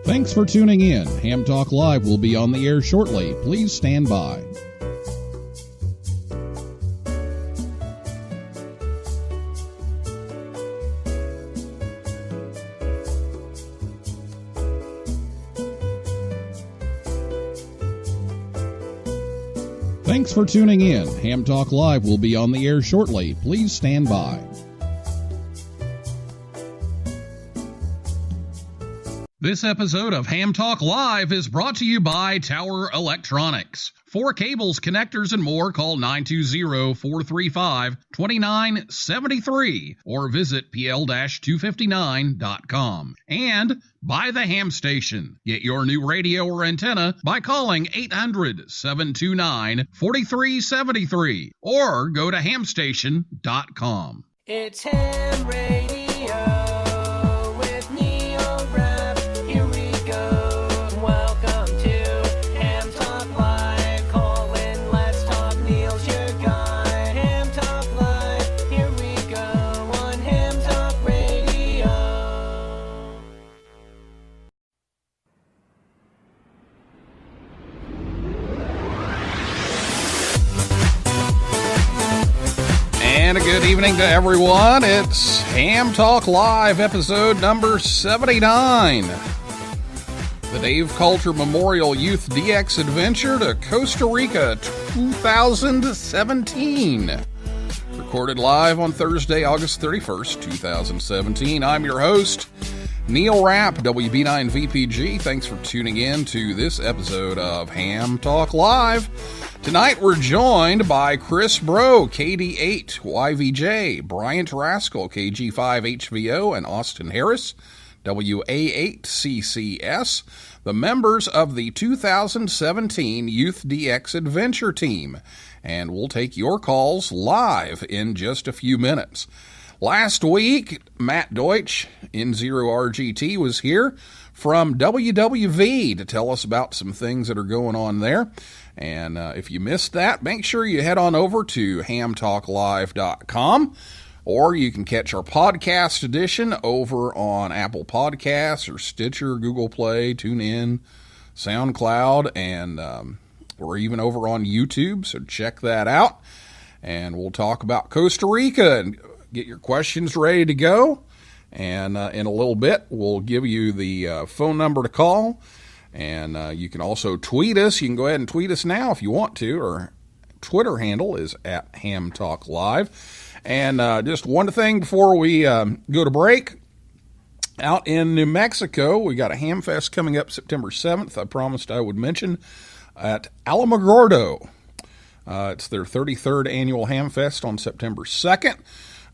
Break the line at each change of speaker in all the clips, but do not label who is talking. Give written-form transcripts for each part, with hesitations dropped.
Thanks for tuning in. Ham Talk Live will be on the air shortly. Please stand by. Thanks for tuning in. Ham Talk Live will be on the air shortly. Please stand by. This episode of Ham Talk Live is brought to you by Tower Electronics. For cables, connectors, and more, call 920-435-2973 or visit pl-259.com. And by the Ham Station. Get your new radio or antenna by calling 800-729-4373 or go to hamstation.com.
It's Ham Radio.
And a good evening to everyone. It's Ham Talk Live, episode number 79. The Dave Kalter Memorial Youth DX Adventure to Costa Rica 2017. Recorded live on Thursday, August 31st, 2017. I'm your host, Neil Rapp, WB9VPG. Thanks for tuning in to this episode of Ham Talk Live. Tonight we're joined by Chris Bro, KD8 YVJ, Bryant Rascoll, KG5HVO, and Austin Harris, WA8CCS, the members of the 2017 Youth DX Adventure Team. And we'll take your calls live in just a few minutes. Last week, Matt Deutsch, N0RGT, was here from WWV to tell us about some things that are going on there. And if you missed that, make sure you head on over to hamtalklive.com, or you can catch our podcast edition over on Apple Podcasts or Stitcher, Google Play, TuneIn, SoundCloud, and we're even over on YouTube, so check that out. And we'll talk about Costa Rica and get your questions ready to go. And in a little bit, we'll give you the phone number to call. And you can also tweet us. You can go ahead and tweet us now if you want to. Our Twitter handle is at HamTalkLive. And just one thing before we go to break. Out in New Mexico, we got a Ham Fest coming up September 7th. I promised I would mention at Alamogordo. It's their 33rd annual Ham Fest on September 2nd.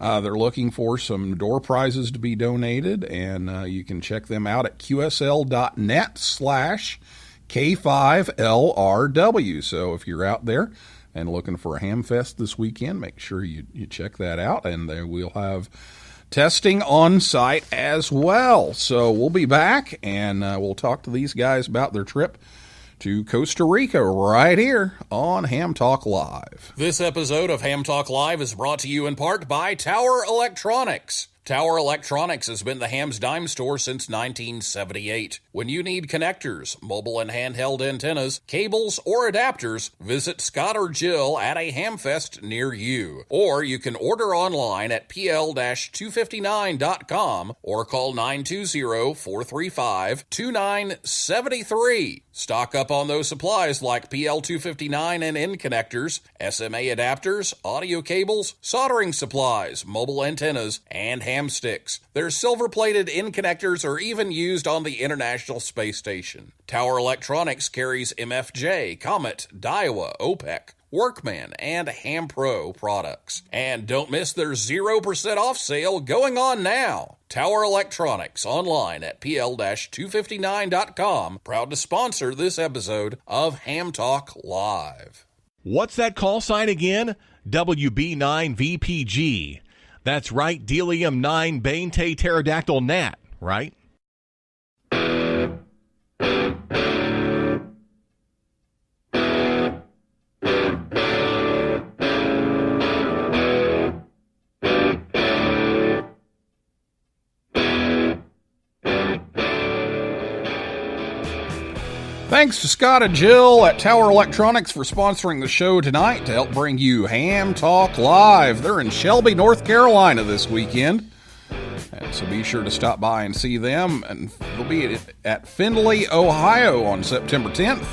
They're looking for some door prizes to be donated, and you can check them out at qsl.net/K5LRW. So if you're out there and looking for a Ham Fest this weekend, make sure you check that out, and we'll have testing on site as well. So we'll be back, and we'll talk to these guys about their trip to Costa Rica right here on Ham Talk Live. This episode of Ham Talk Live is brought to you in part by Tower Electronics. Tower Electronics has been the Ham's dime store since 1978. When you need connectors, mobile and handheld antennas, cables, or adapters, visit Scott or Jill at a Hamfest near you. Or you can order online at pl-259.com or call 920-435-2973. Stock up on those supplies like PL259 and N connectors, SMA adapters, audio cables, soldering supplies, mobile antennas, and ham sticks. Their silver-plated N connectors are even used on the International Space Station. Tower Electronics carries MFJ, Comet, Daiwa, OPEC, Workman, and Ham Pro products. And don't miss their 0% off sale going on now. Tower Electronics, online at pl-259.com, proud to sponsor this episode of Ham Talk Live.
What's that call sign again? WB9VPG. That's right, Delium-9 Bante Pterodactyl Gnat, right?
thanks to Scott and Jill at Tower Electronics for sponsoring the show tonight to help bring you Ham Talk Live. They're in Shelby, North Carolina this weekend. And so be sure to stop by and see them. And they'll be at Findlay, Ohio on September 10th.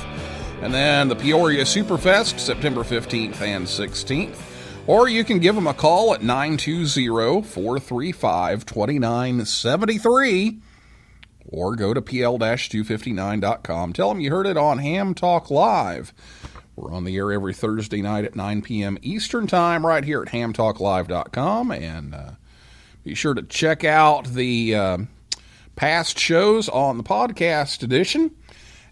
And then the Peoria Superfest, September 15th and 16th. Or you can give them a call at 920-435-2973. Or go to pl-259.com. Tell them you heard it on Ham Talk Live. We're on the air every Thursday night at 9 p.m. Eastern Time right here at hamtalklive.com. And be sure to check out the past shows on the podcast edition.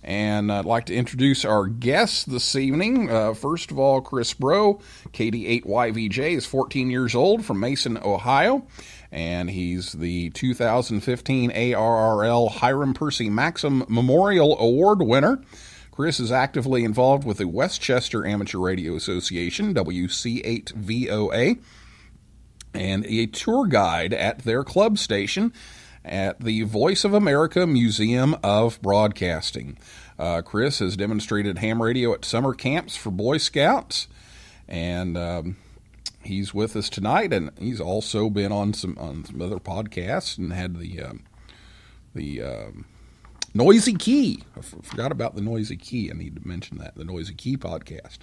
And I'd like to introduce our guests this evening. First of all, Chris Brault, KD8YVJ, is 14 years old from Mason, Ohio. And he's the 2015 ARRL Hiram Percy Maxim Memorial Award winner. Chris is actively involved with the Westchester Amateur Radio Association, WC8VOA, and a tour guide at their club station at the Voice of America Museum of Broadcasting. Chris has demonstrated ham radio at summer camps for Boy Scouts, and he's with us tonight, and he's also been on some other podcasts and had the Noisy Key. I forgot about the Noisy Key. I need to mention that, the Noisy Key podcast.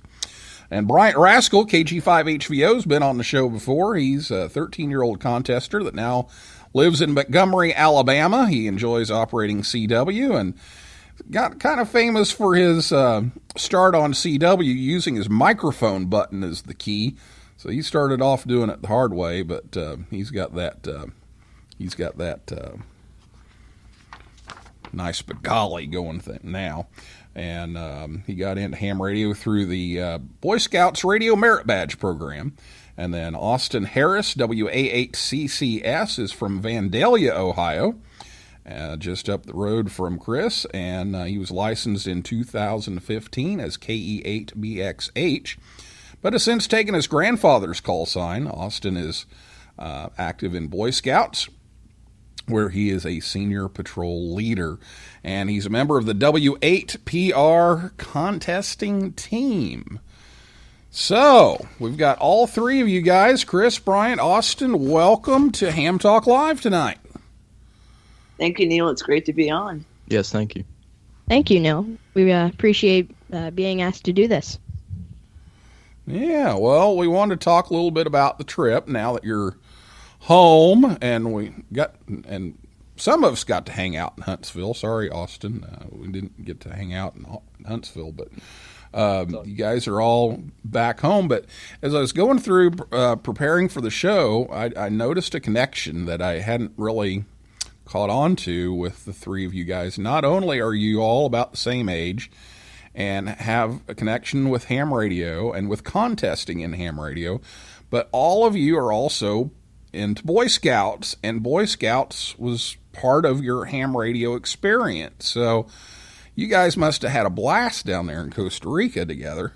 And Bryant Rascoll, KG5HVO, has been on the show before. He's a 13-year-old contester that now lives in Montgomery, Alabama. He enjoys operating CW and got kind of famous for his start on CW using his microphone button as the key. So he started off doing it the hard way, but he's got that nice Bengali going now. And he got into ham radio through the Boy Scouts Radio Merit Badge program. And then Austin Harris, WA8CCS, is from Vandalia, Ohio, just up the road from Chris. And he was licensed in 2015 as KE8BXH, but has since taken his grandfather's call sign. Austin is active in Boy Scouts, where he is a senior patrol leader. And he's a member of the W8PR contesting team. So, we've got all three of you guys, Chris, Bryant, Austin, welcome to Ham Talk Live tonight.
Thank you, Neil. It's great to be on.
Yes, thank you.
Thank you, Neil. We appreciate being asked to do this.
Yeah, well, we wanted to talk a little bit about the trip now that you're home, and some of us got to hang out in Huntsville. Sorry, Austin, we didn't get to hang out in Huntsville, but you guys are all back home. But as I was going through preparing for the show, I noticed a connection that I hadn't really caught on to with the three of you guys. Not only are you all about the same age and have a connection with ham radio and with contesting in ham radio, but all of you are also into Boy Scouts, and Boy Scouts was part of your ham radio experience. So you guys must have had a blast down there in Costa Rica together.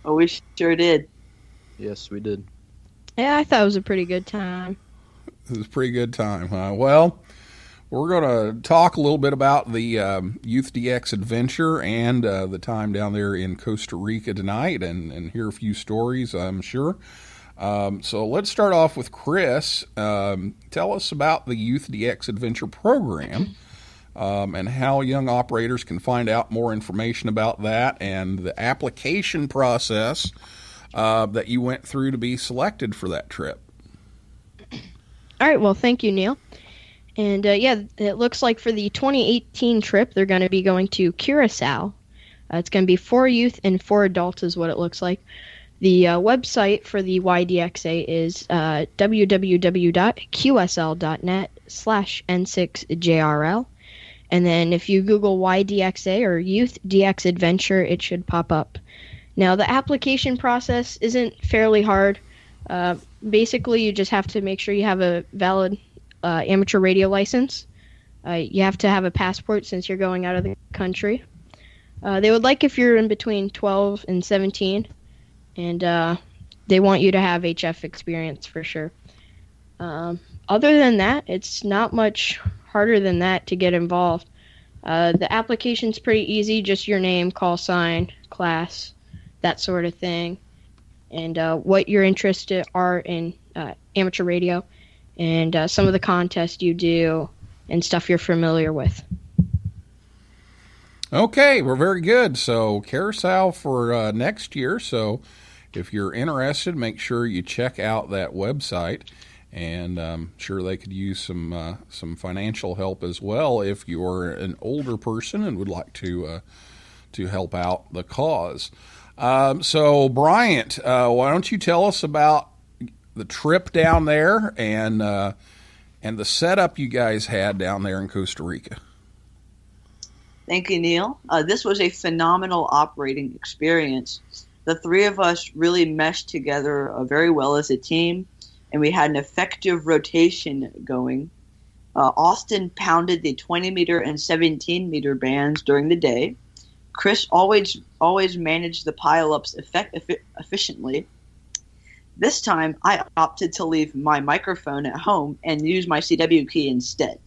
Oh, we sure did.
Yes, we did.
Yeah, I thought it was a pretty good time.
It was a pretty good time, huh? Well, we're going to talk a little bit about the Youth DX adventure and the time down there in Costa Rica tonight, and hear a few stories, I'm sure. So let's start off with Chris. Tell us about the Youth DX Adventure program and how young operators can find out more information about that and the application process that you went through to be selected for that trip.
All right, well, thank you, Neil. And yeah, it looks like for the 2018 trip, they're going to be going to Curacao. It's going to be 4 youth and 4 adults is what it looks like. The website for the YDXA is www.qsl.net/N6JRL. And then if you Google YDXA or Youth DX Adventure, it should pop up. Now, the application process isn't fairly hard. Basically, you just have to make sure you have a valid amateur radio license. You have to have a passport since you're going out of the country. They would like if you're in between 12 and 17. And they want you to have HF experience for sure. Other than that, it's not much harder than that to get involved. The application's pretty easy, just your name, call sign, class, that sort of thing, and what your interests are in amateur radio, and some of the contests you do, and stuff you're familiar with.
Okay, well, very good. So carousel for next year. So if you're interested, make sure you check out that website. And I'm sure they could use some financial help as well if you're an older person and would like to help out the cause. So Bryant, why don't you tell us about the trip down there and the setup you guys had down there in Costa Rica?
Thank you, Neil. This was a phenomenal operating experience. The three of us really meshed together very well as a team, and we had an effective rotation going. Austin pounded the 20-meter and 17-meter bands during the day. Chris always managed the pile-ups efficiently. This time, I opted to leave my microphone at home and use my CW key instead.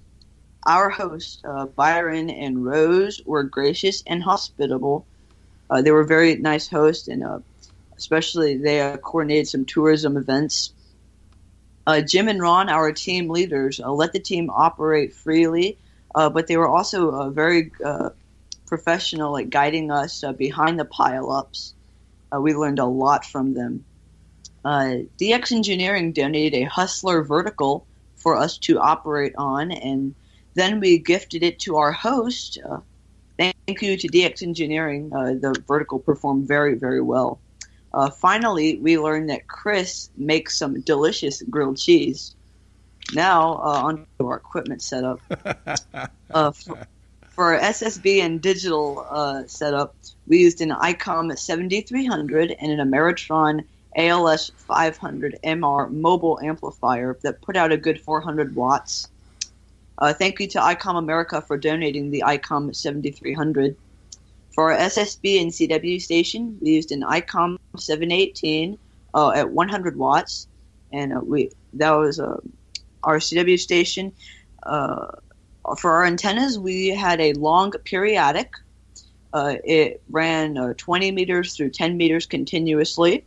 Our hosts, Byron and Rose, were gracious and hospitable. They were very nice hosts, and especially they coordinated some tourism events. Jim and Ron, our team leaders, let the team operate freely, but they were also very professional at guiding us behind the pile-ups. We learned a lot from them. DX Engineering donated a Hustler vertical for us to operate on, and then we gifted it to our host. Thank you to DX Engineering. The vertical performed very, very well. Finally, we learned that Chris makes some delicious grilled cheese. Now, on to our equipment setup. For our SSB and digital setup, we used an ICOM 7300 and an Ameritron ALS 500 MR mobile amplifier that put out a good 400 watts. Thank you to ICOM America for donating the ICOM 7300. For our SSB and CW station, we used an ICOM 718 at 100 watts, and that was our CW station. For our antennas, we had a long periodic. It ran 20 meters through 10 meters continuously,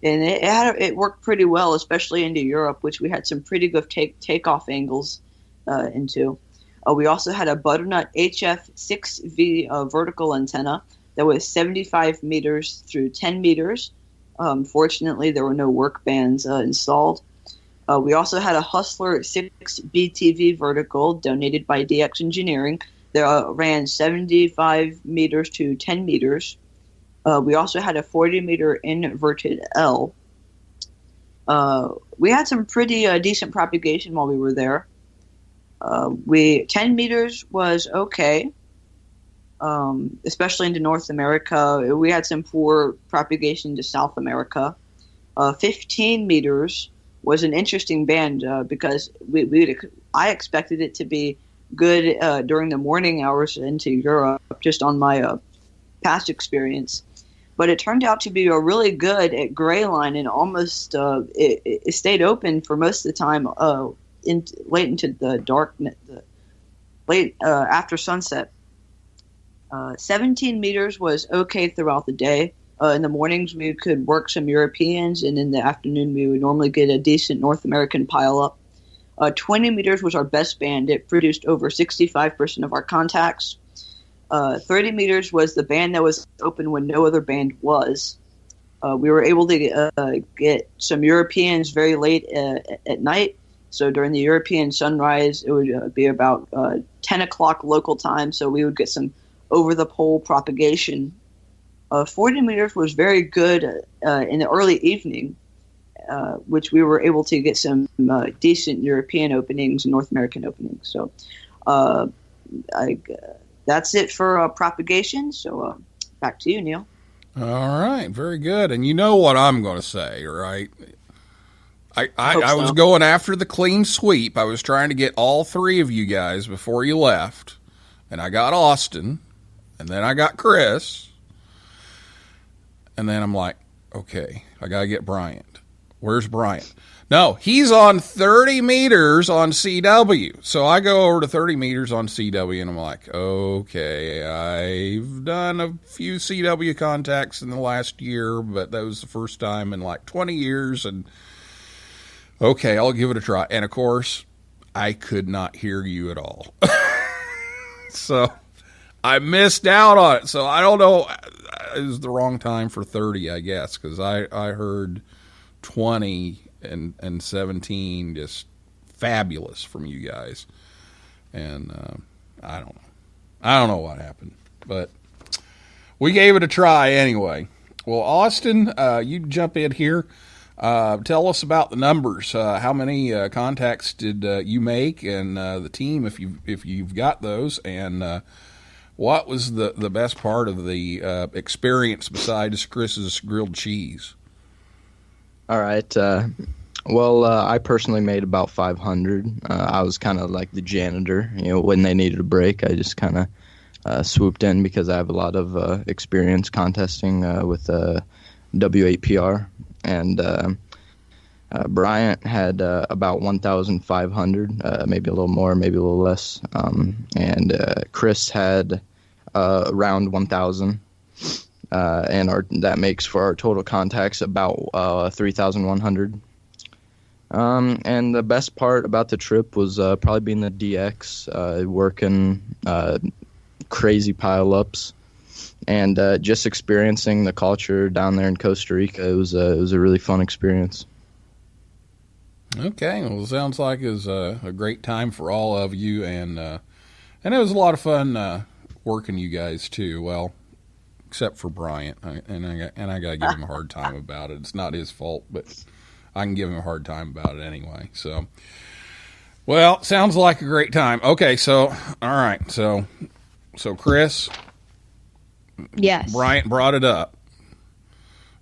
and it worked pretty well, especially into Europe, which we had some pretty good takeoff angles into. We also had a butternut HF6V vertical antenna that was 75 meters through 10 meters. Fortunately, there were no work bands installed. We also had a Hustler 6BTV vertical donated by DX Engineering that ran 75 meters to 10 meters. We also had a 40-meter inverted L. We had some pretty decent propagation while we were there. 10 meters was okay, especially into North America. We had some poor propagation to South America. 15 meters was an interesting band because I expected it to be good during the morning hours into Europe, just on my past experience. But it turned out to be really good at gray line, and almost it stayed open for most of the time. Late into the darkness, late after sunset. 17 meters was okay throughout the day. In the mornings, we could work some Europeans, and in the afternoon, we would normally get a decent North American pile-up. 20 meters was our best band. It produced over 65% of our contacts. 30 meters was the band that was open when no other band was. We were able to get some Europeans very late at night. So during the European sunrise, it would be about 10 o'clock local time, so we would get some over-the-pole propagation. 40 meters was very good in the early evening, which we were able to get some decent European openings and North American openings. So that's it for propagation. So back to you, Neil.
All right, very good. And you know what I'm going to say, right? I was going after the clean sweep. I was trying to get all three of you guys before you left. And I got Austin. And then I got Chris. And then I'm like, okay, I got to get Bryant. Where's Bryant? No, he's on 30 meters on CW. So I go over to 30 meters on CW, and I'm like, okay, I've done a few CW contacts in the last year, but that was the first time in like 20 years. And okay, I'll give it a try. And of course, I could not hear you at all. So I missed out on it. So I don't know. It was the wrong time for 30, I guess, because I heard 20 and 17 just fabulous from you guys. And I don't know what happened, but we gave it a try anyway. Well, Austin, you jump in here. Tell us about the numbers. How many contacts did you make, and the team, if you've got those, and what was the best part of the experience besides Chris's grilled cheese?
All right. Well, I personally made about 500. I was kind of like the janitor. When they needed a break, I just kind of swooped in because I have a lot of experience contesting with W8PR. And Bryant had about 1,500, maybe a little more, maybe a little less. And Chris had around 1,000. And that makes for our total contacts about 3,100. And the best part about the trip was probably being the DX, working crazy pile-ups, and just experiencing the culture down there in Costa Rica. It was a really fun experience.
Okay, well, it sounds like it was a great time for all of you, and it was a lot of fun working you guys too. Well, except for Bryant, and I got to give him a hard time about it. It's not his fault, but I can give him a hard time about it anyway. So, well, sounds like a great time. Okay, so all right, so Chris,
Yes.
Bryant brought it up.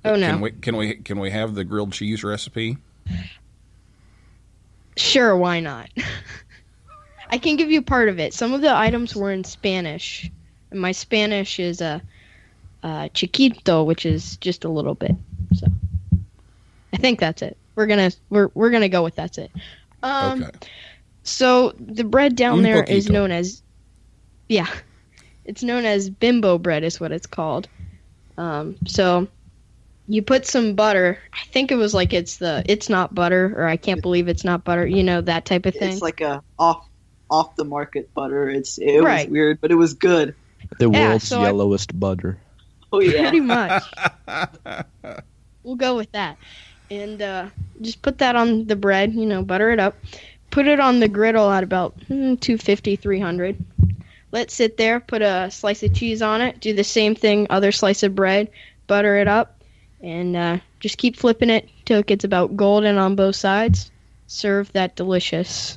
Oh no.
Can we have the grilled cheese recipe?
Sure, why not? I can give you part of it. Some of the items were in Spanish, and my Spanish is chiquito, which is just a little bit. So I think that's it. We're gonna go with that's it.
Okay.
So the bread down there is known as, it's known as bimbo bread is what it's called. So you put some butter. I think it was like it's not butter, or I can't believe it's not butter. That type of thing.
It's like a off the market butter. It
Right.
was weird, but it was good.
The world's yellowest butter.
Oh yeah.
Pretty much. We'll go with that. And just put that on the bread, butter it up. Put it on the griddle at about 250, 300. Let it sit there. Put a slice of cheese on it. Do the same thing, other slice of bread. Butter it up. And just keep flipping it till it gets about golden on both sides. Serve that delicious.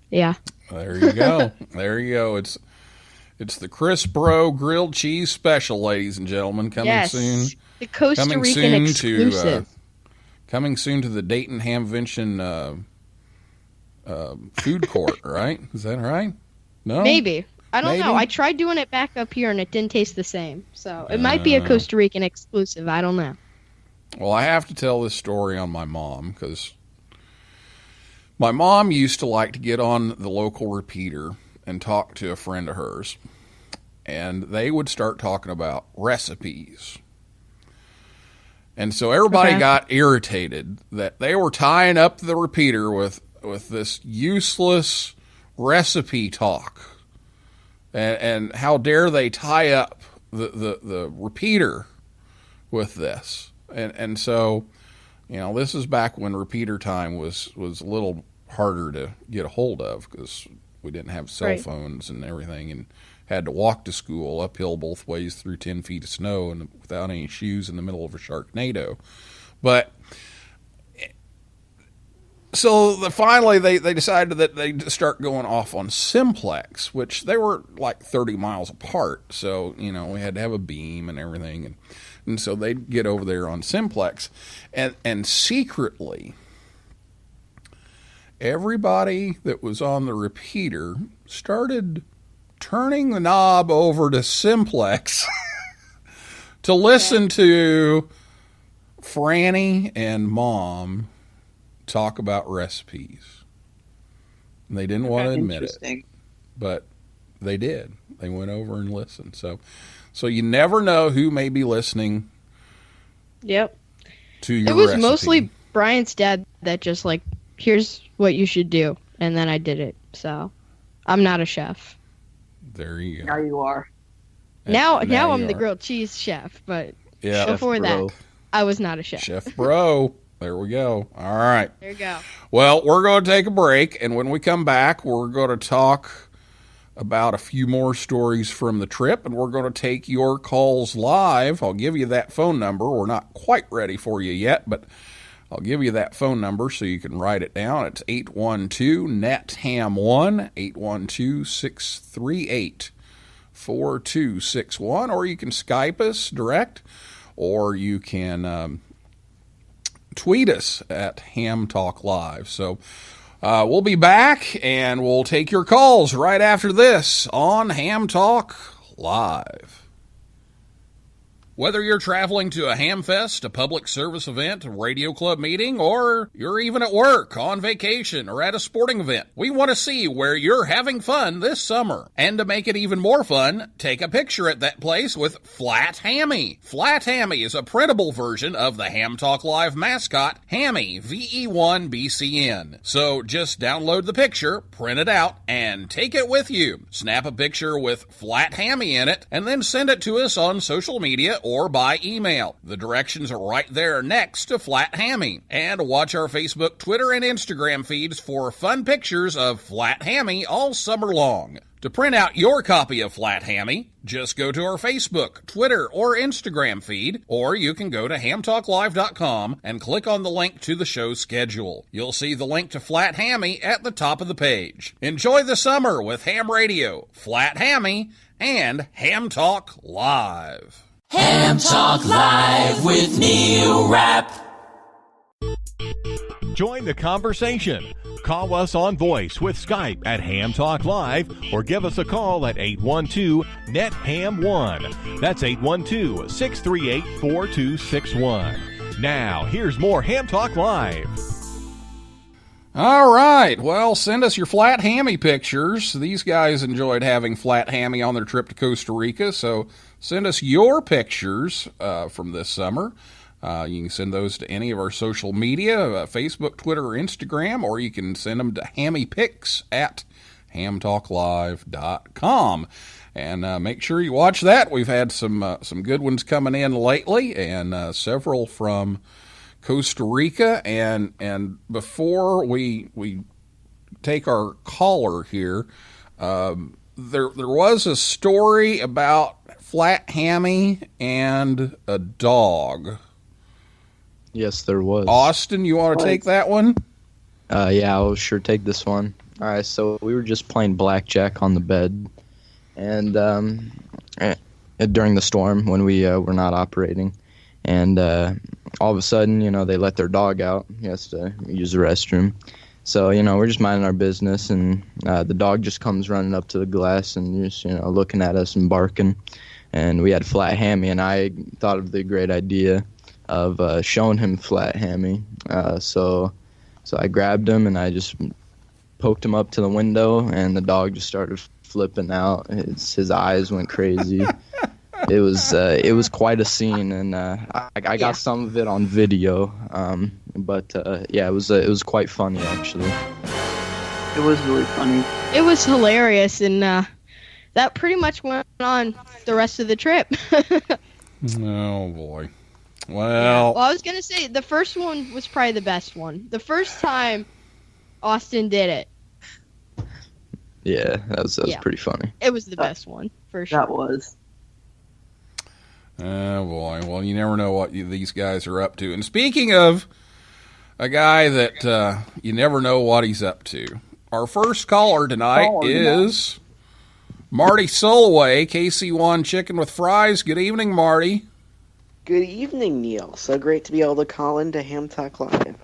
Yeah.
There you go. There you go. It's the Chris Bro grilled cheese special, ladies and gentlemen. Coming soon.
The Costa Rican exclusive.
Coming soon to the Dayton Hamvention food court, right? Is that right? No?
Maybe. I don't
Maybe?
know. I tried doing it back up here, and it didn't taste the same. So it might be a Costa Rican exclusive. I don't know.
Well, I have to tell this story on my mom, because my mom used to like to get on the local repeater and talk to a friend of hers. And they would start talking about recipes. And so everybody got irritated that they were tying up the repeater with this useless recipe talk. And how dare they tie up the repeater with this. And so, this is back when repeater time was a little harder to get a hold of, because we didn't have cell phones and everything, and had to walk to school uphill both ways through 10 feet of snow and without any shoes in the middle of a Sharknado. But so finally they decided that they'd start going off on Simplex, which they were like 30 miles apart. So, we had to have a beam and everything. And so they'd get over there on Simplex. And secretly, everybody that was on the repeater started turning the knob over to Simplex to listen to Franny and Mom talk about recipes. And they didn't want to admit it, but they did. They went over and listened. So you never know who may be listening.
Yep.
To your
It was
recipe.
mostly Brian's dad that just like, here's what you should do, and then I did it. So I'm not a chef.
There you go.
Now you are.
Now
you
I'm the
are.
grilled cheese chef, but
Yeah.
before
Bro.
that, I was not a chef.
Chef Bro. There we go. All right.
There you go.
Well, we're going to take a break, and when we come back, we're going to talk about a few more stories from the trip, and we're going to take your calls live. I'll give you that phone number. We're not quite ready for you yet, but I'll give you that phone number so you can write it down. It's 812-NET-HAM1, 812-638-4261, or you can Skype us direct, or you can tweet us at Ham Talk Live. So we'll be back, and we'll take your calls right after this on Ham Talk Live. Whether you're traveling to a ham fest, a public service event, a radio club meeting, or you're even at work, on vacation, or at a sporting event, we want to see where you're having fun this summer. And to make it even more fun, take a picture at that place with Flat Hammy. Flat Hammy is a printable version of the Ham Talk Live mascot, Hammy, VE1BCN. So just download the picture, print it out, and take it with you. Snap a picture with Flat Hammy in it, and then send it to us on social media or by email. The directions are right there next to Flat Hammy. And watch our Facebook, Twitter, and Instagram feeds for fun pictures of Flat Hammy all summer long. To print out your copy of Flat Hammy, just go to our Facebook, Twitter, or Instagram feed, or you can go to hamtalklive.com and click on the link to the show schedule. You'll see the link to Flat Hammy at the top of the page. Enjoy the summer with Ham Radio, Flat Hammy, and Ham Talk Live.
Ham Talk Live with Neil Rapp.
Join the conversation. Call us on voice with Skype at Ham Talk Live, or give us a call at 812-NET-HAM1. That's 812-638-4261. Now, here's more Ham Talk Live.
All right. Well, send us your Flat Hammy pictures. These guys enjoyed having Flat Hammy on their trip to Costa Rica, so send us your pictures from this summer. You can send those to any of our social media, Facebook, Twitter, or Instagram, or you can send them to hammypics at hamtalklive.com. And make sure you watch that. We've had some good ones coming in lately, and several from Costa Rica. And before we take our caller here, there was a story about Flat Hammy and a dog.
Yes, there was.
Austin, you want to take that one?
Yeah, I'll sure take this one. All right, so we were just playing blackjack on the bed, and during the storm when we were not operating, and all of a sudden, they let their dog out. He has to use the restroom. So, we're just minding our business, and the dog just comes running up to the glass and just, looking at us and barking. And we had Flat Hammy, and I thought of the great idea of showing him Flat Hammy. So I grabbed him, and I just poked him up to the window, and the dog just started flipping out. His eyes went crazy. It was quite a scene, and I got some of it on video. But it was quite funny, actually.
It was really funny.
It was hilarious, and that pretty much went on the rest of the trip.
Oh, boy. Well,
I was going to say, the first one was probably the best one. The first time Austin did it.
Yeah, that was pretty funny.
It was the best one, for sure.
That was.
Oh, boy. Well, you never know what these guys are up to. And speaking of a guy that you never know what he's up to, our first caller tonight is Marty Soloway, KC1 Chicken with Fries. Good evening, Marty.
Good evening, Neil. So great to be able to call into Ham Talk Live.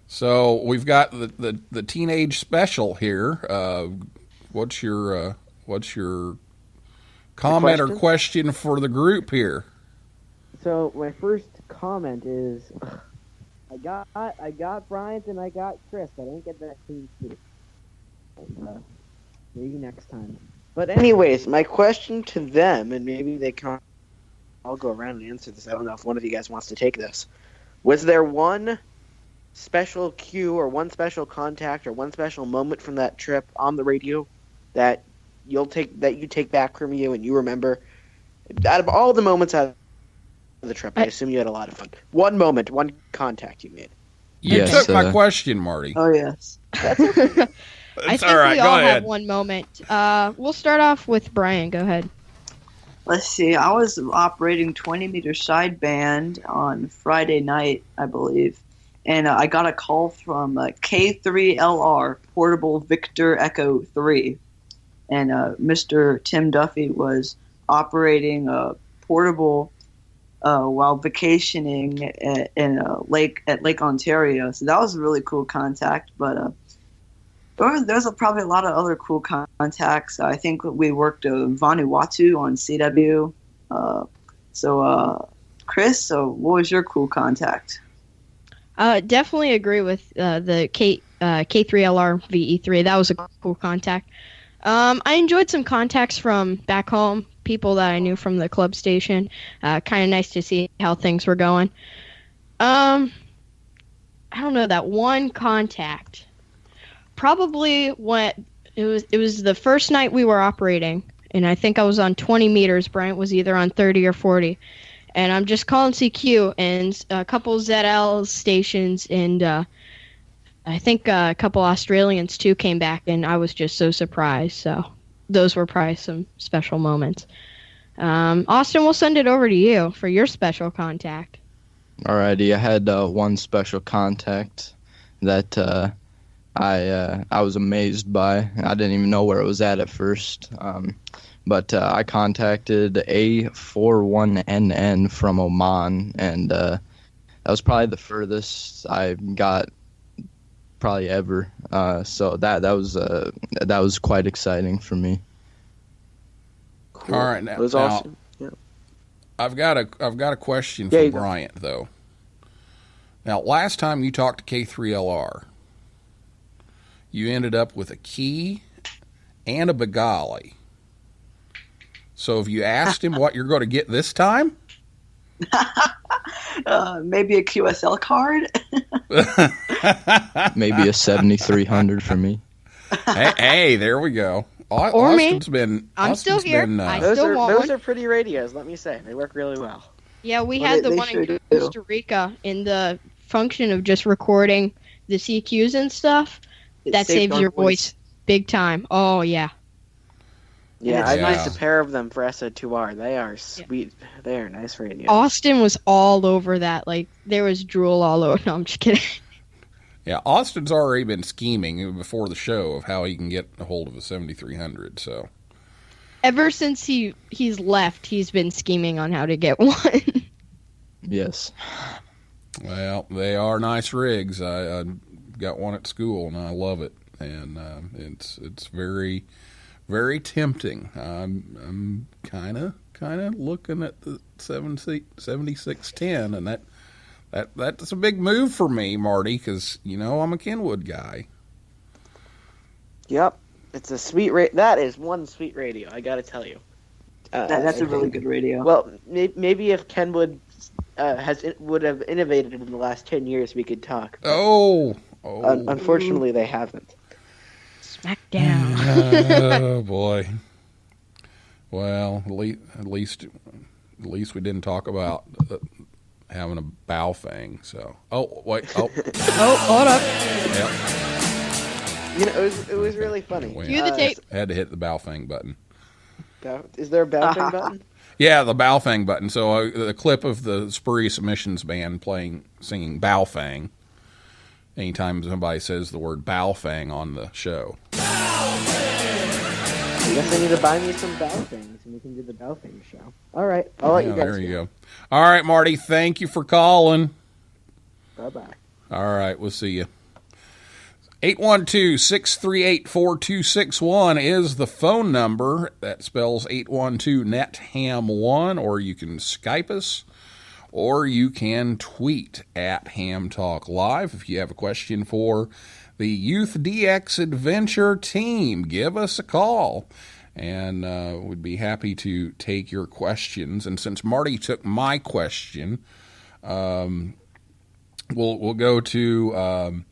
So we've got the teenage special here. What's your comment or question for the group here?
So my first
comment is, I got Bryant and I got Chris. I didn't get that clean sheet. And, maybe next time.
But anyways, my question to them, and maybe they can all go around and answer this. I don't know if one of you guys wants to take this. Was there one special cue or one special contact or one special moment from that trip on the radio that you take back from you and you remember? Out of all the moments out of the trip, I assume you had a lot of fun. One moment, one contact you made.
You took my question, Marty.
Oh, yes.
I think
all right.
we
Go
all
ahead.
have one moment. We'll start off with Brian. Go ahead.
Let's see. I was operating 20-meter sideband on Friday night, I believe, and I got a call from K3LR, Portable Victor Echo 3, and Mr. Tim Duffy was operating a portable while vacationing at Lake Ontario. So that was a really cool contact, but there's probably a lot of other cool contacts. I think we worked Vanuatu on CW. Chris, what was your cool contact?
Definitely agree with the K3LR VE3. That was a cool contact. I enjoyed some contacts from back home, people that I knew from the club station. Kind of nice to see how things were going. I don't know, that one contact. Probably when it was the first night we were operating, and I think I was on 20 meters. Bryant was either on 30 or 40, and I'm just calling CQ and a couple ZL stations, and I think a couple Australians too came back, and I was just so surprised. So those were probably some special moments. Austin, we'll send it over to you for your special contact.
Alrighty, I had one special contact that I was amazed by. I didn't even know where it was at first. But I contacted A41NN from Oman, and that was probably the furthest I got probably ever. So that was quite exciting for me.
Cool.
All right, now,
It was awesome. Yeah.
I've got a question for Bryant though. Now, last time you talked to K3LR, you ended up with a key and a Bengali. So have you asked him what you're going to get this time?
Maybe a QSL card?
Maybe a 7300 for me.
Hey, there we go.
Or
Austin's
me. I'm still here.
Those are pretty radios, let me say. They work really well.
Yeah, we had the one in Costa Rica in the function of just recording the CQs and stuff. That saves your voice big time. Oh, yeah.
Yeah, I used a pair of them for SO2R. They are sweet. Yeah. They are nice radios.
Austin was all over that. Like, there was drool all over. No, I'm just kidding.
Yeah, Austin's already been scheming before the show of how he can get a hold of a 7300. So
ever since he's left, he's been scheming on how to get one.
Yes.
Well, they are nice rigs. I got one at school, and I love it. And it's very, very tempting. I'm kind of looking at the 7610, and that's a big move for me, Marty, because I'm a Kenwood guy.
Yep, it's a sweet that is one sweet radio, I got to tell you.
That's a really good radio.
Well, maybe if Kenwood would have innovated in the last 10 years, we could talk.
Oh.
Unfortunately, they haven't.
Smackdown.
Oh boy. Well, at least we didn't talk about having a Baofeng. So, wait.
Oh, hold up.
Yep.
It was really funny.
Cue the tape.
Had to hit the Baofeng button.
Is there a Baofeng button?
Yeah, the Baofeng button. So the clip of the Spurious Emissions band singing Baofeng. Anytime somebody says the word Baofeng on the show.
I guess I need to buy me some Baofangs and we can do the Baofeng show. All right, I'll let you guys
there you go. All right, Marty, thank you for calling.
Bye-bye.
All right, we'll see you. 812-638-4261 is the phone number. That spells 812-NET-HAM1, or you can Skype us. or you can tweet at Ham Talk Live. If you have a question for the Youth DX Adventure team, give us a call, and we'd be happy to take your questions. And since Marty took my question, we'll go to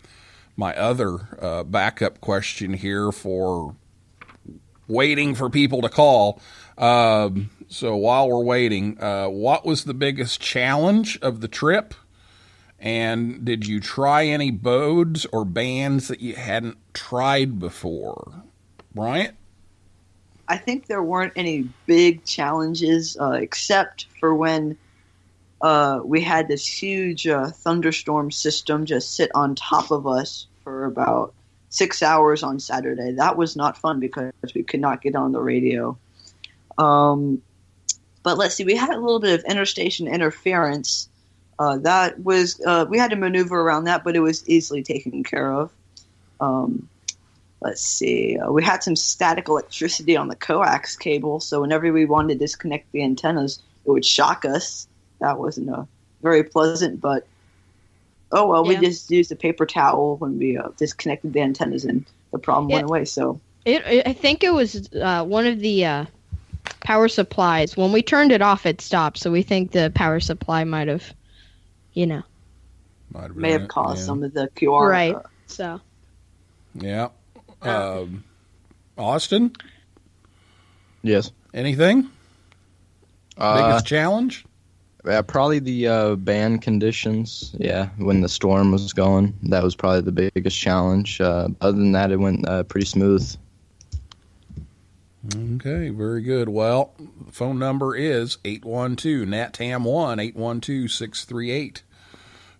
my other backup question here for waiting for people to call. So while we're waiting, what was the biggest challenge of the trip? And did you try any bodes or bands that you hadn't tried before? Bryant?
I think there weren't any big challenges except for when we had this huge thunderstorm system just sit on top of us for about 6 hours on Saturday. That was not fun because we could not get on the radio. But let's see, we had a little bit of interstation interference. That was we had to maneuver around that, but it was easily taken care of. Let's see, we had some static electricity on the coax cable, so whenever we wanted to disconnect the antennas, it would shock us. That wasn't very pleasant, but oh well, we just used a paper towel when we disconnected the antennas, and the problem went away. So
I think it was one of the power supplies. When we turned it off, it stopped. So we think the power supply might have,
may have caused some of the QR.
Right. So.
Yeah. Austin?
Yes.
Anything? Biggest challenge?
Yeah, probably the band conditions. Yeah, when the storm was going, that was probably the biggest challenge. Other than that, it went pretty smooth.
Okay, very good. Well, the phone number is 812-NATTAM1,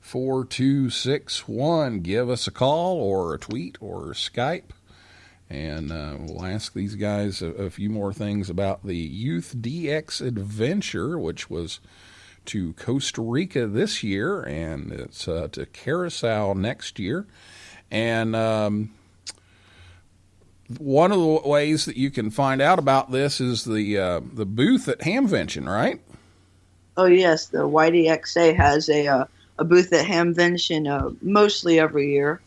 812-638-4261. Give us a call or a tweet or Skype, and we'll ask these guys a few more things about the Youth DX Adventure, which was to Costa Rica this year, and it's to Curacao next year. And one of the ways that you can find out about this is the booth at Hamvention, right?
Oh yes, the YDXA has a booth at Hamvention mostly every year,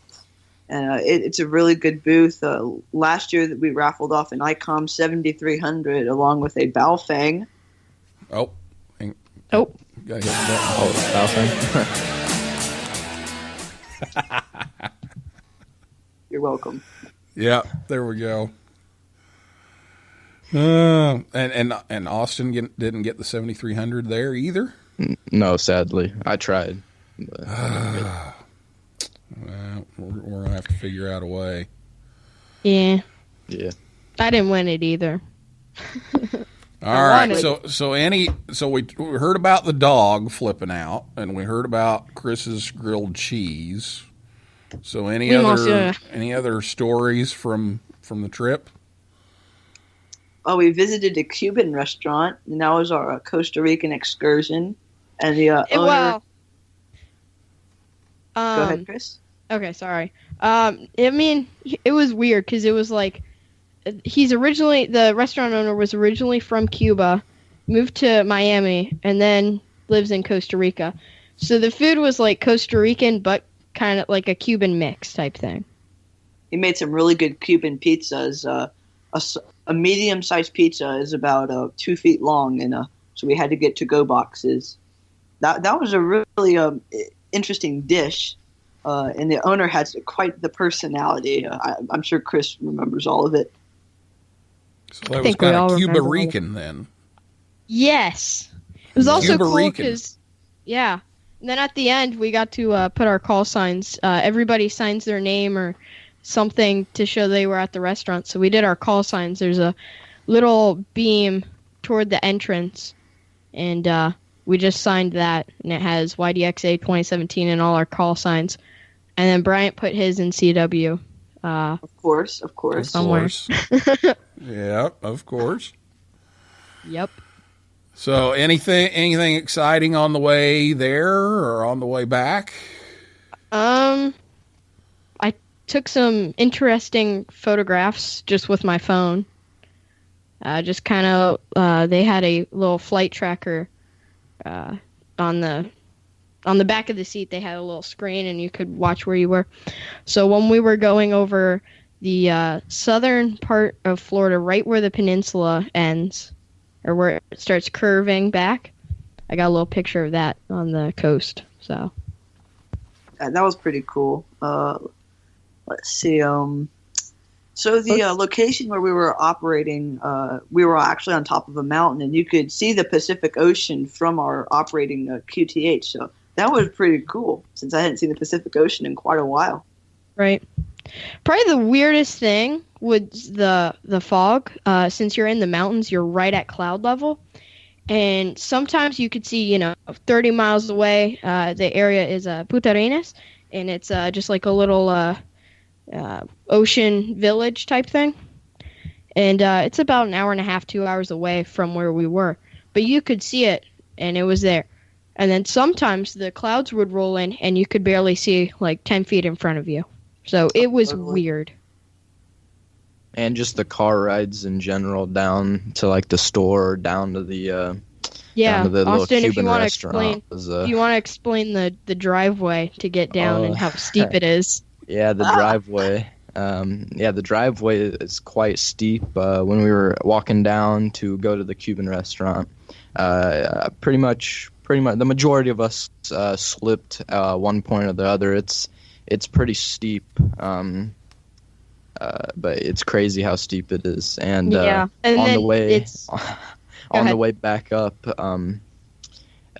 and it's a really good booth. Last year that we raffled off an ICOM 7300 along with a Baofeng.
Oh.
Baofeng.
You're welcome.
Yeah, there we go. And Austin didn't get the 7300 there either?
No, sadly. I tried. But
well, we're going to have to figure out a way.
Yeah.
Yeah.
I didn't win it either.
All right. So we heard about the dog flipping out, and we heard about Chris's grilled cheese. So any other stories from the trip?
Oh, we visited a Cuban restaurant, and that was our Costa Rican excursion. And the owner.
Well,
go ahead, Chris.
Okay, sorry. I mean, it was weird because it was like the restaurant owner was originally from Cuba, moved to Miami, and then lives in Costa Rica. So the food was like Costa Rican, but kind of like a Cuban mix type thing.
He made some really good Cuban pizzas. A medium-sized pizza is about 2 feet long, and so we had to get to-go boxes. That was a really interesting dish, and the owner has quite the personality. I'm sure Chris remembers all of it.
So that was kind of Cuba Rican then.
Yes. It was also
Cuba
cool because, yeah. And then at the end, we got to put our call signs. Everybody signs their name or something to show they were at the restaurant. So we did our call signs. There's a little beam toward the entrance, and we just signed that, and it has YDXA 2017 and all our call signs. And then Bryant put his in CW.
Of course.
Somewhere.
Yeah, of course.
Yep.
So anything exciting on the way there or on the way back?
I took some interesting photographs just with my phone. Just kind of, they had a little flight tracker on the back of the seat, they had a little screen and you could watch where you were. So when we were going over the southern part of Florida, right where the peninsula ends, or where it starts curving back, I got a little picture of that on the coast. So
that was pretty cool. Let's see. So the location where we were operating, we were actually on top of a mountain, and you could see the Pacific Ocean from our operating QTH. So that was pretty cool, since I hadn't seen the Pacific Ocean in quite a while.
Right. Probably the weirdest thing was the fog. Since you're in the mountains, you're right at cloud level. And sometimes you could see, 30 miles away, the area is Punta Arenas, and it's just like a little ocean village type thing. And it's about an hour and a half, 2 hours away from where we were. But you could see it, and it was there. And then sometimes the clouds would roll in, and you could barely see like 10 feet in front of you. So it was weird.
And just the car rides in general down to like the store, down to the down to the
Austin,
little
if you
Cuban
want to
restaurant.
explain, if you want to explain the driveway to get down and how steep it is.
Yeah, the driveway. The driveway is quite steep. When we were walking down to go to the Cuban restaurant, pretty much the majority of us slipped one point or the other. It's pretty steep, but it's crazy how steep it is. And
and
on
then
the way
the
way back up,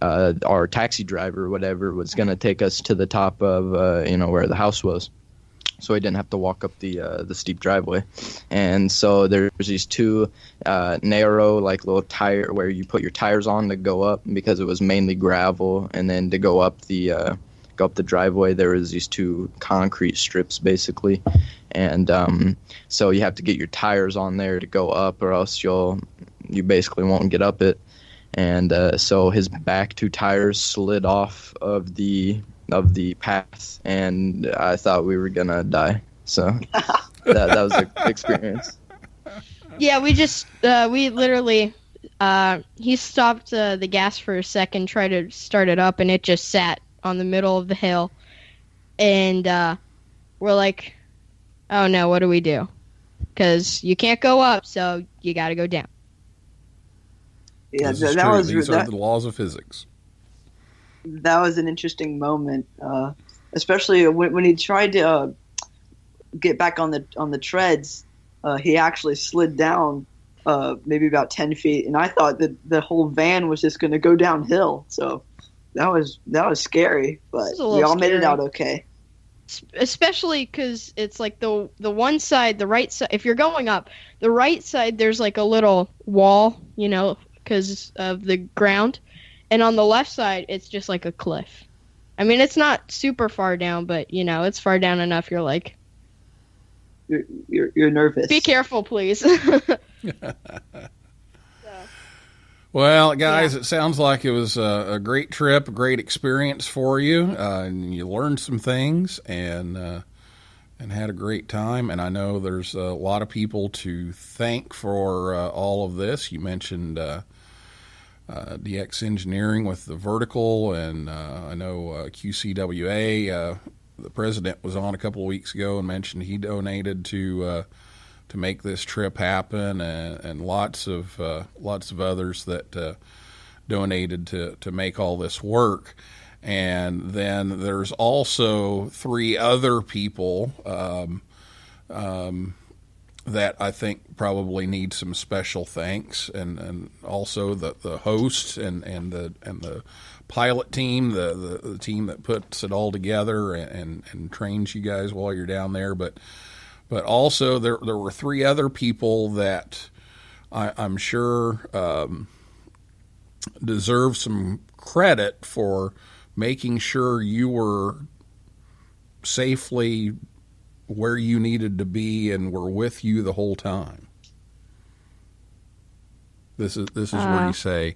our taxi driver, whatever, was gonna take us to the top of where the house was, so we didn't have to walk up the steep driveway. And so there's these two narrow, like, little tire where you put your tires on to go up, because it was mainly gravel, and then to go up the driveway there was these two concrete strips basically, and so you have to get your tires on there to go up, or else you basically won't get up it. And so his back two tires slid off of the path, and I thought we were gonna die. So that was an experience.
Yeah, we literally he stopped the gas for a second, tried to start it up, and it just sat on the middle of the hill. And we're like, oh no, what do we do? Because you can't go up, so you got to go down.
Yeah,
These are the laws of physics.
That was an interesting moment, especially when he tried to get back on the treads. He actually slid down maybe about 10 feet, and I thought that the whole van was just going to go downhill. So that was scary, but we all made it out okay.
Especially because it's like the one side, the right side. If you're going up, the right side, there's like a little wall, because of the ground. And on the left side, it's just like a cliff. I mean, it's not super far down, but, it's far down enough. You're like...
You're nervous.
Be careful, please.
Well, guys, It sounds like it was a great trip, a great experience for you. And you learned some things and had a great time. And I know there's a lot of people to thank for all of this. You mentioned... DX Engineering with the vertical, and I know QCWA, the president was on a couple of weeks ago and mentioned he donated to make this trip happen, and lots of others that donated to make all this work. And then there's also three other people that I think probably need some special thanks, and also the host and the pilot team, the team that puts it all together and trains you guys while you're down there. But also there were three other people that I'm sure deserve some credit for making sure you were safely where you needed to be and were with you the whole time. This is where you say,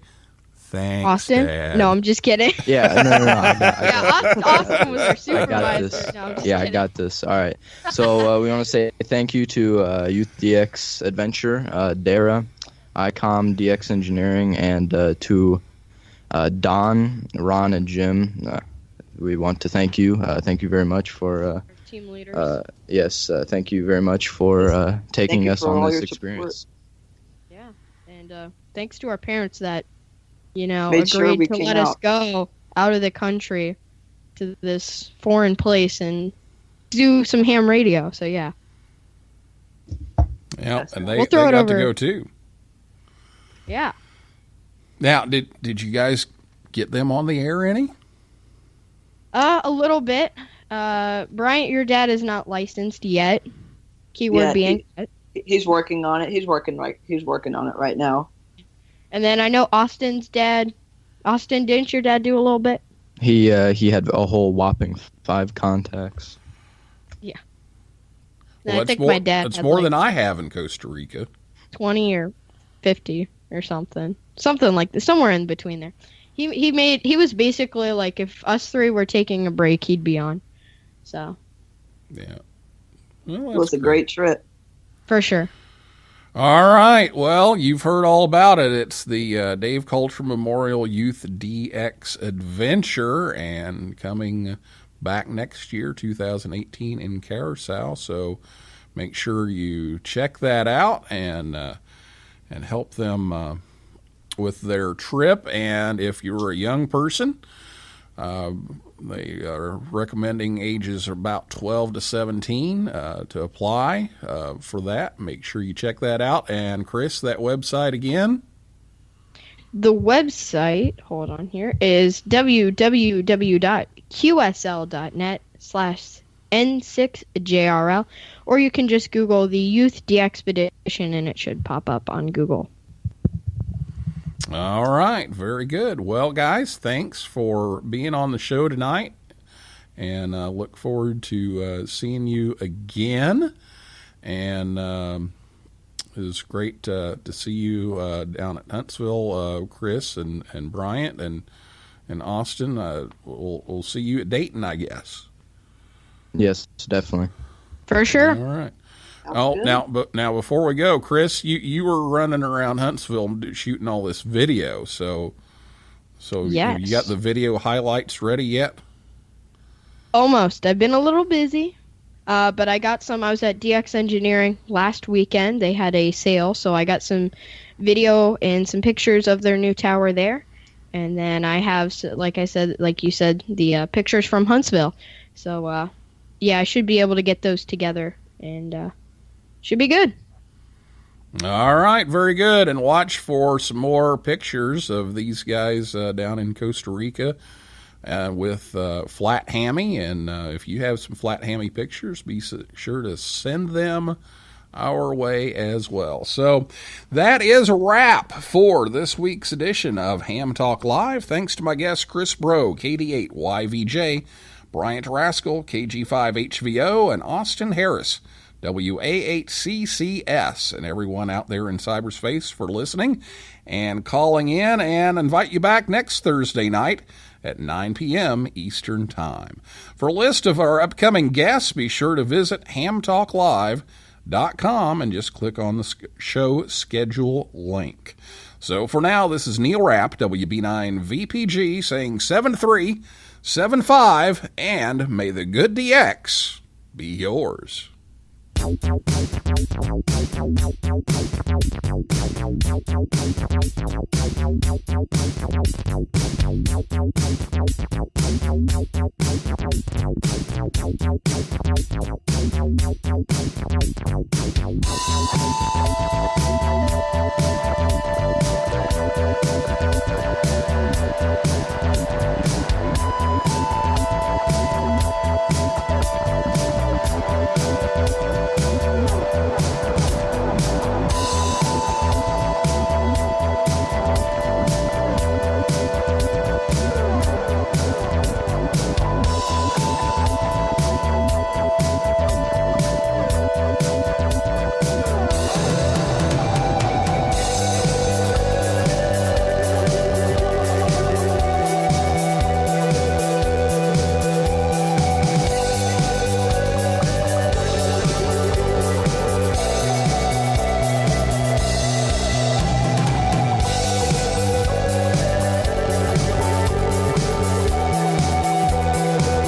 thanks,
Austin?
Dad.
No, I'm just kidding.
Yeah, no.
Austin was our supervisor.
I got this.
No, I'm just
I
kidding.
got this. All right. So we want to say thank you to Youth DX Adventure, Dara, ICOM DX Engineering, and to Don, Ron, and Jim, we want to thank you. Thank you very much for
Team leaders.
yes. Thank you very much for taking us
for
on
all
this
your
experience.
Yeah, and thanks to our parents that,
Made sure we
agreed to
came
let us
out.
go out of the country to this foreign place and do some ham radio. So yeah.
Yeah, and they
We'll throw it
got to
over.
go too.
Yeah.
Now, did you guys get them on the air any?
A little bit. Bryant, your dad is not licensed yet. Keyword
Yeah,
being.
He's working on it. He's working on it right now.
And then I know Austin's dad. Austin, didn't your dad do a little bit?
He had a whole whopping 5 contacts.
And
Well,
I think
more,
my dad
that's
had
more
like
than I have in Costa Rica.
20 or 50 or something like this, somewhere in between there. He was basically like, if us 3 were taking a break, he'd be on. So
Yeah. Well,
It was
that's
a great trip.
for sure.
All right. Well, you've heard all about it. It's the Dave Kalter Memorial Youth DX Adventure, and coming back next year, 2018, in Carousel. So make sure you check that out and help them with their trip. And if you're a young person, they are recommending ages about 12 to 17 to apply for that. Make sure you check that out. And Chris, that website again?
The website, hold on here, is www.qsl.net/N6JRL, or you can just Google the Youth DXpedition and it should pop up on Google.
All right. Very good. Well, guys, thanks for being on the show tonight, and look forward to seeing you again. And it was great to see you down at Huntsville, Chris and Bryant and Austin. We'll see you at Dayton, I guess.
Yes, definitely.
For sure.
All right.
Sounds good.
Now before we go, Chris, you were running around Huntsville shooting all this video, so
Yes.
you got the video highlights ready yet?
Almost. I've been a little busy, but I got some. I was at DX Engineering last weekend. They had a sale, so I got some video and some pictures of their new tower there. And then I have, like you said, the pictures from Huntsville. So, yeah, I should be able to get those together, and should be good.
All right, very good. And watch for some more pictures of these guys down in Costa Rica with Flat Hammy. And if you have some Flat Hammy pictures, be sure to send them our way as well. So that is a wrap for this week's edition of Ham Talk Live. Thanks to my guests Chris Bro, KD8YVJ, Bryant Rascoll, KG5HVO, and Austin Harris, WA8CCS, and everyone out there in cyberspace for listening and calling in, and invite you back next Thursday night at 9 p.m. Eastern Time. For a list of our upcoming guests, be sure to visit hamtalklive.com and just click on the show schedule link. So for now, this is Neil Rapp, WB9VPG, saying 7375, and may the good DX be yours.